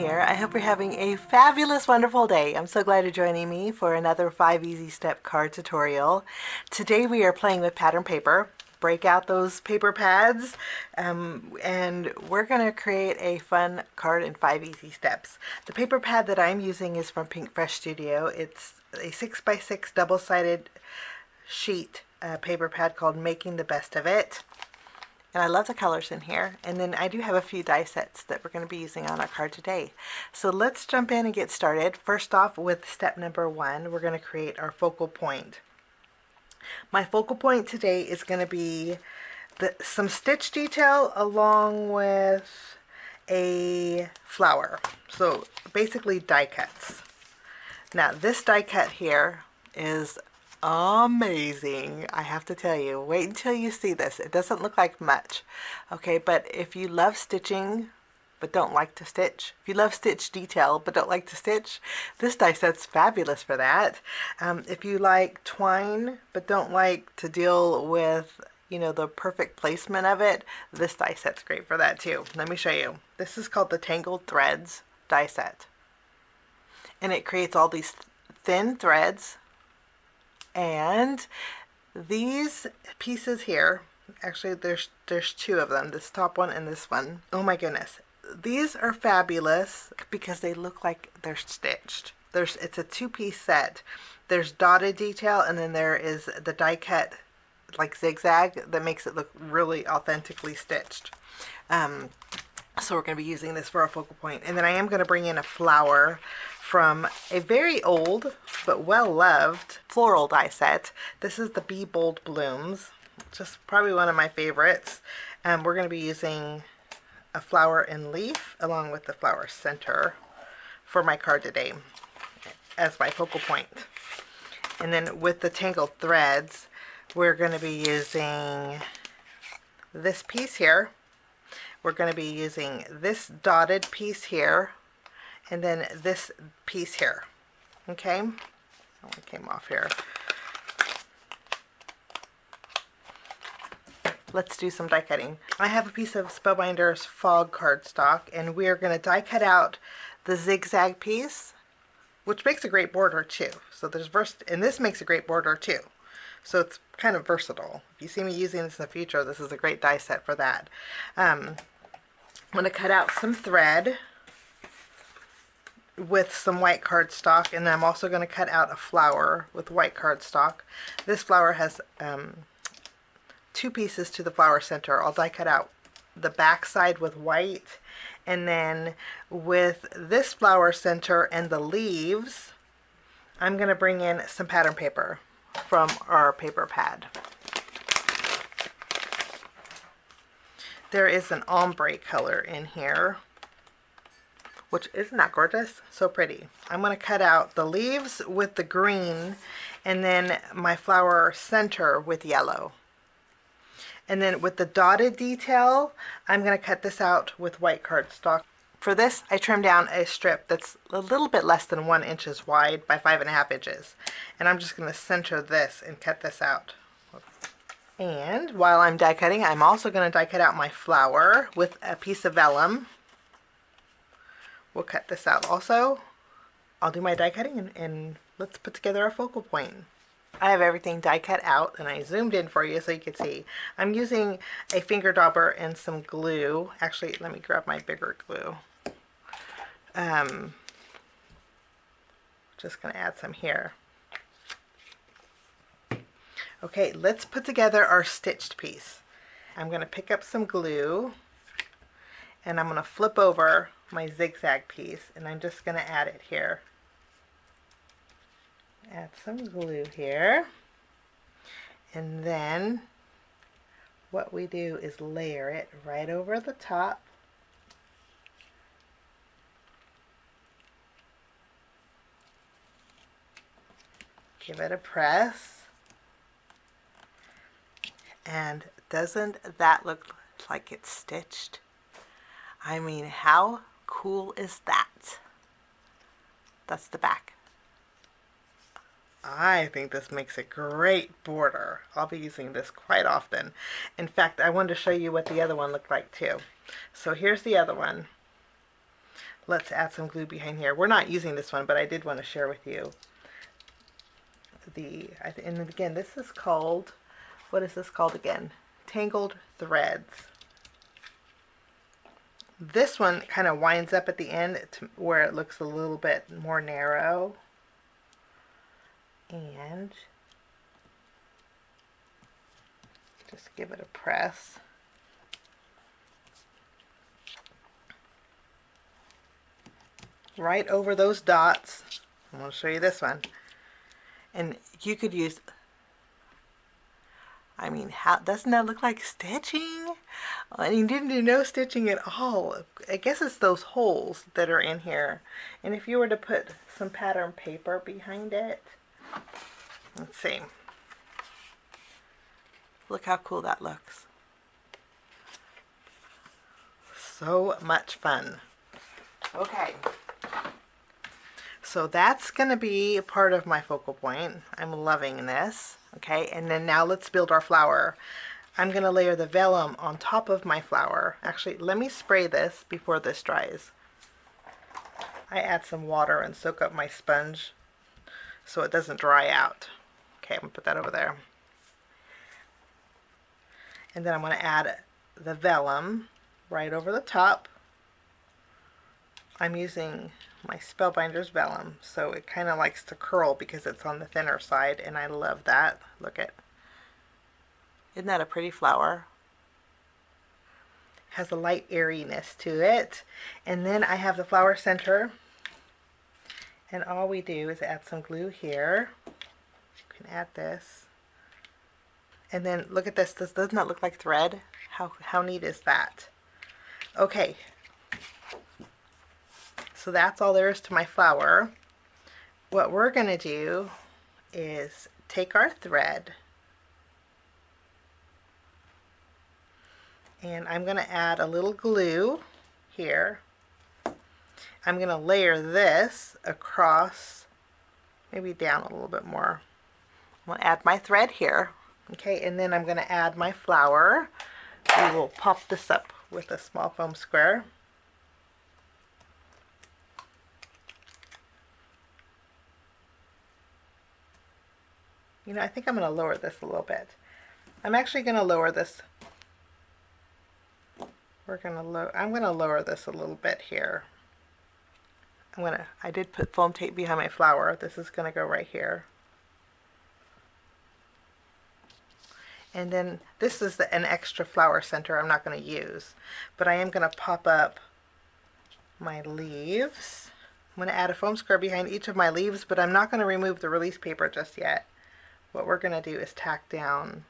there. I hope you're having a fabulous, wonderful day. I'm so glad you're joining me for another 5 easy step card tutorial. Today we are playing with pattern paper. Break out those paper pads and we're going to create a fun card in 5 easy steps. The paper pad that I'm using is from Pinkfresh Studio. It's a 6x6 double-sided sheet paper pad called Making the Best of It. And I love the colors in here. And then I do have a few die sets that we're going to be using on our card today. So let's jump in and get started. First off, with step number 1, we're going to create our focal point. My focal point today is going to be some stitch detail along with a flower. So basically die cuts. Now this die cut here is amazing. I have to tell you, wait until you see this. It doesn't look like much, okay, but if you love stitching but don't like to stitch, if you love stitch detail but don't like to stitch, this die set's fabulous for that. If you like twine but don't like to deal with, you know, the perfect placement of it, this die set's great for that too. Let me show you. This is called the Tangled Threads die set, and it creates all these thin threads. And these pieces here, actually there's 2 of them, this top one and this one. Oh my goodness, these are fabulous because they look like they're stitched. It's a 2-piece set. There's dotted detail, and then there is the die cut like zigzag that makes it look really authentically stitched. So we're going to be using this for our focal point. And then I am going to bring in a flower from a very old but well-loved floral die set. This is the Be Bold Blooms, just probably one of my favorites. We're going to be using a flower and leaf along with the flower center for my card today as my focal point. And then with the Tangled Threads, we're going to be using this piece here. We're going to be using this dotted piece here, and then this piece here. Okay, that one came off here. Let's do some die cutting. I have a piece of Spellbinders Fog cardstock, and we are going to die cut out the zigzag piece, which makes a great border too. So there's and this makes a great border too. So it's kind of versatile. If you see me using this in the future, this is a great die set for that. I'm going to cut out some thread with some white cardstock, and then I'm also going to cut out a flower with white cardstock. This flower has 2 pieces to the flower center. I'll die cut out the back side with white, and then with this flower center and the leaves, I'm going to bring in some pattern paper from our paper pad. There is an ombre color in here, which isn't that gorgeous? So pretty. I'm going to cut out the leaves with the green, and then my flower center with yellow. And then with the dotted detail, I'm going to cut this out with white cardstock. For this, I trimmed down a strip that's a little bit less than 1 inch wide by 5.5 inches. And I'm just going to center this and cut this out. And while I'm die cutting, I'm also going to die cut out my flower with a piece of vellum. We'll cut this out also. I'll do my die cutting and let's put together our focal point. I have everything die cut out, and I zoomed in for you so you can see. I'm using a finger dauber and some glue. Actually, let me grab my bigger glue. Just going to add some here. Okay, let's put together our stitched piece. I'm going to pick up some glue, and I'm going to flip over my zigzag piece, and I'm just going to add it here. Add some glue here, and then what we do is layer it right over the top. Give it a press. And doesn't that look like it's stitched? I mean, how cool is that? That's the back. I think this makes a great border. I'll be using this quite often. In fact, I wanted to show you what the other one looked like too. So here's the other one. let's add some glue behind here. We're not using this one, but I did want to share with you and again, this is called, what is this called again? Tangled Threads. This one kind of winds up at the end to where it looks a little bit more narrow. And just give it a press. Right over those dots. I'm going to show you this one. And you could use, I mean, how doesn't that look like stitching? I mean, didn't do no stitching at all. I guess it's those holes that are in here. And if you were to put some pattern paper behind it, let's see. Look how cool that looks. So much fun. Okay. So that's going to be a part of my focal point. I'm loving this. Okay, and then now let's build our flower. I'm going to layer the vellum on top of my flower. Actually, let me spray this before this dries. I add some water and soak up my sponge so it doesn't dry out. Okay, I'm going to put that over there. And then I'm going to add the vellum right over the top. I'm using my Spellbinders Vellum, so it kind of likes to curl because it's on the thinner side, and I love that. Look at, isn't that a pretty flower? Has a light airiness to it. And then I have the flower center, and all we do is add some glue here. You can add this, and then look at this. This does not look like thread. How neat is that? Okay. So that's all there is to my flower. What we're going to do is take our thread, and I'm going to add a little glue here. I'm going to layer this across, maybe down a little bit more. I'm going to add my thread here. Okay, and then I'm going to add my flower. We will pop this up with a small foam square. You know, I think I'm going to lower this a little bit. I'm actually going to lower this. I'm going to lower this a little bit here. I did put foam tape behind my flower. This is going to go right here. And then this is an extra flower center I'm not going to use. But I am going to pop up my leaves. I'm going to add a foam square behind each of my leaves, but I'm not going to remove the release paper just yet. What we're going to do is tack down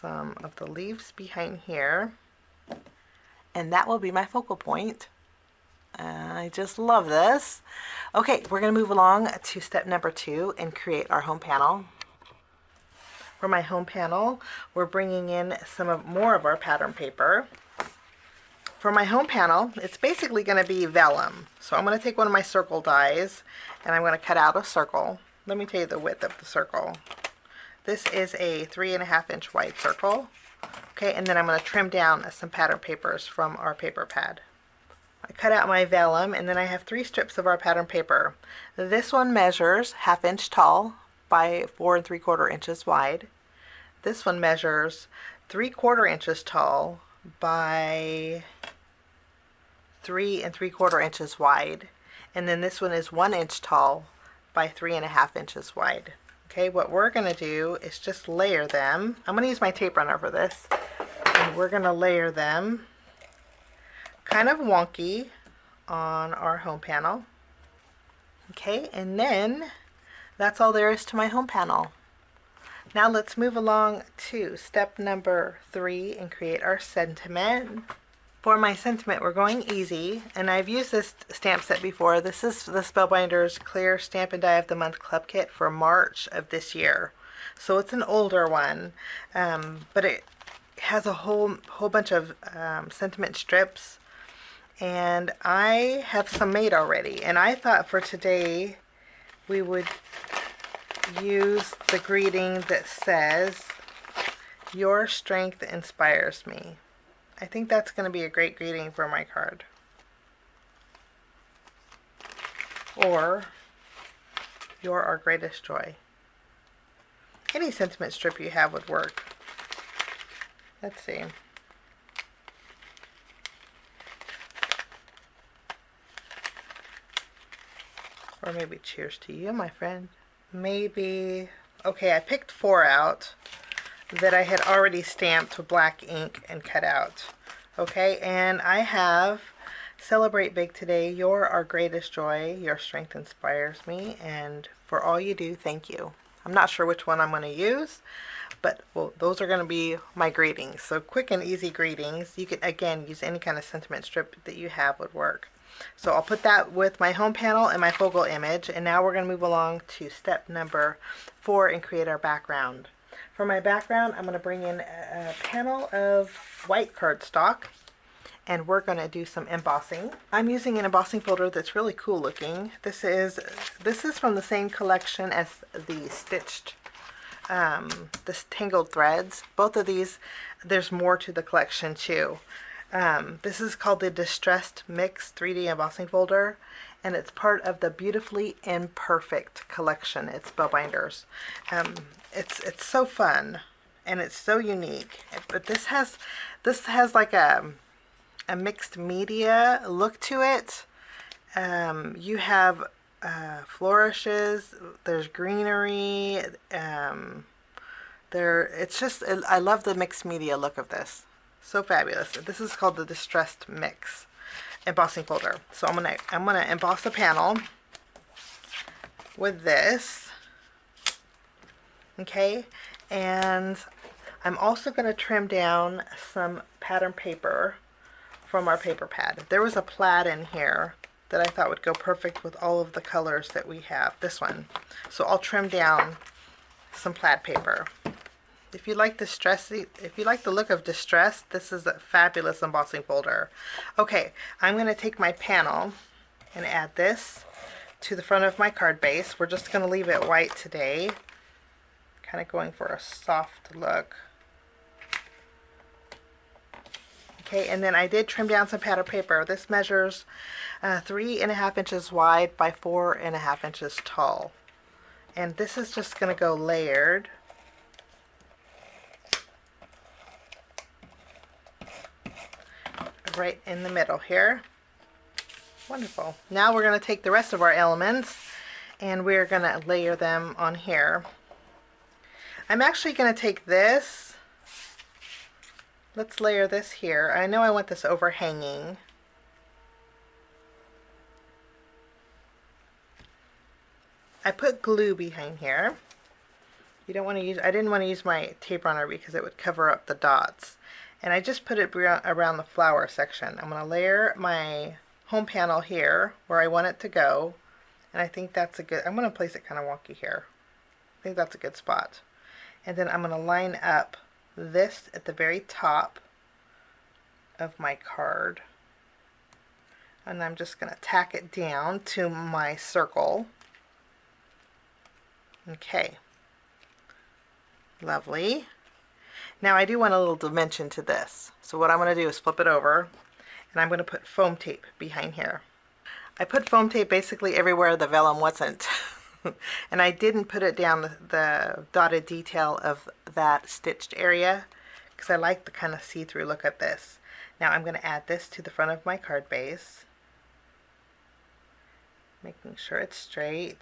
some of the leaves behind here, and that will be my focal point. I just love this. Okay, we're going to move along to step number 2 and create our home panel. For my home panel, we're bringing in more of our pattern paper. For my home panel, it's basically going to be vellum. So I'm going to take one of my circle dies, and I'm going to cut out a circle. Let me tell you the width of the circle. This is a 3.5 inch wide circle. Okay, and then I'm going to trim down some pattern papers from our paper pad. I cut out my vellum, and then I have 3 strips of our pattern paper. This one measures 1/2 inch tall by 4 3/4 inches wide. This one measures 3/4 inches tall by 3 3/4 inches wide. And then this one is 1 inch tall by 3.5 inches wide. Okay, what we're going to do is just layer them. I'm going to use my tape runner for this. And we're going to layer them kind of wonky on our home panel. Okay, and then that's all there is to my home panel. Now let's move along to step number 3 and create our sentiment. For my sentiment, we're going easy, and I've used this stamp set before. This is the Spellbinders Clear Stamp and Die of the Month Club Kit for March of this year. So it's an older one, but it has a whole bunch of sentiment strips, and I have some made already. And I thought for today we would use the greeting that says, "Your strength inspires me." I think that's going to be a great greeting for my card. or You're Our Greatest Joy. Any sentiment strip you have would work. Let's see. Or maybe Cheers to You, my friend. Maybe, okay, I picked 4 out that I had already stamped with black ink and cut out. Okay, and I have Celebrate Big Today, You're Our Greatest Joy, Your Strength Inspires Me, and For All You Do, Thank You. I'm not sure which one I'm going to use, but well, those are going to be my greetings. So quick and easy greetings. You can, again, use any kind of sentiment strip that you have would work. So I'll put that with my home panel and my focal image, and now we're going to move along to step number 4 and create our background. For my background, I'm going to bring in a panel of white cardstock, and we're going to do some embossing. I'm using an embossing folder that's really cool looking. This is from the same collection as the stitched, this Tangled threads. Both of these, there's more to the collection too. This is called the Distressed Mix 3D embossing folder, and it's part of the Beautifully Imperfect collection. It's Spellbinders. It's so fun and it's so unique. But this has like a mixed media look to it. You have flourishes. There's greenery. It's just, I love the mixed media look of this. So fabulous. This is called the Distressed Mix embossing folder. So I'm gonna emboss a panel with this. Okay, and I'm also going to trim down some pattern paper from our paper pad. There was a plaid in here that I thought would go perfect with all of the colors that we have. This one. So I'll trim down some plaid paper. If you like the look of distress, this is a fabulous embossing folder. Okay, I'm going to take my panel and add this to the front of my card base. We're just going to leave it white today. Kind of going for a soft look. Okay, and then I did trim down some pattern paper. This measures 3.5 inches wide by 4.5 inches tall. And this is just going to go layered. Right in the middle here. Wonderful. Now we're going to take the rest of our elements and we're going to layer them on here. I'm actually going to take this. Let's layer this here. I know I want this overhanging. I put glue behind here. You don't want to use, I didn't want to use my tape runner because it would cover up the dots. And I just put it around the flower section. I'm going to layer my home panel here where I want it to go. And I think that's a good, I'm going to place it kind of wonky here. I think that's a good spot. And then I'm going to line up this at the very top of my card. And I'm just going to tack it down to my circle. Okay. Lovely. Now I do want a little dimension to this. So what I'm going to do is flip it over and I'm going to put foam tape behind here. I put foam tape basically everywhere the vellum wasn't. And I didn't put it down the dotted detail of that stitched area because I like the kind of see-through look at this. Now I'm going to add this to the front of my card base. Making sure it's straight.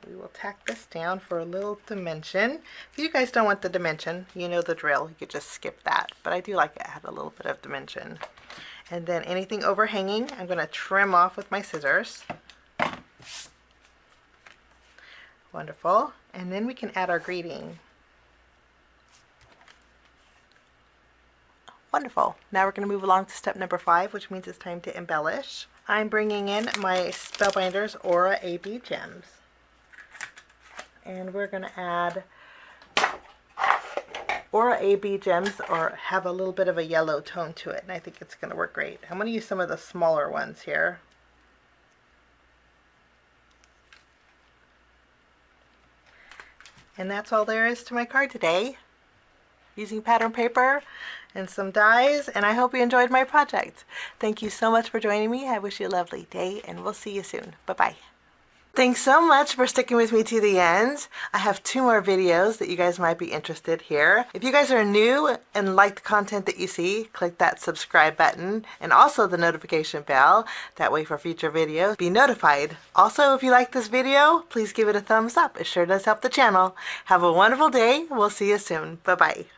We will tack this down for a little dimension. If you guys don't want the dimension, you know the drill. You could just skip that. But I do like to add a little bit of dimension. And then anything overhanging, I'm going to trim off with my scissors. Wonderful. And then we can add our greeting. Wonderful. Now we're going to move along to step number 5, which means it's time to embellish. I'm bringing in my Spellbinders Aura AB gems. And we're going to add Aura AB gems, or have a little bit of a yellow tone to it, and I think it's going to work great. I'm going to use some of the smaller ones here. And that's all there is to my card today, using pattern paper and some dies, and I hope you enjoyed my project. Thank you so much for joining me. I wish you a lovely day, and we'll see you soon. Bye-bye. Thanks so much for sticking with me to the end. I have 2 more videos that you guys might be interested here. If you guys are new and like the content that you see, click that subscribe button and also the notification bell. That way for future videos, be notified. Also, if you like this video, please give it a thumbs up. It sure does help the channel. Have a wonderful day. We'll see you soon. Bye-bye.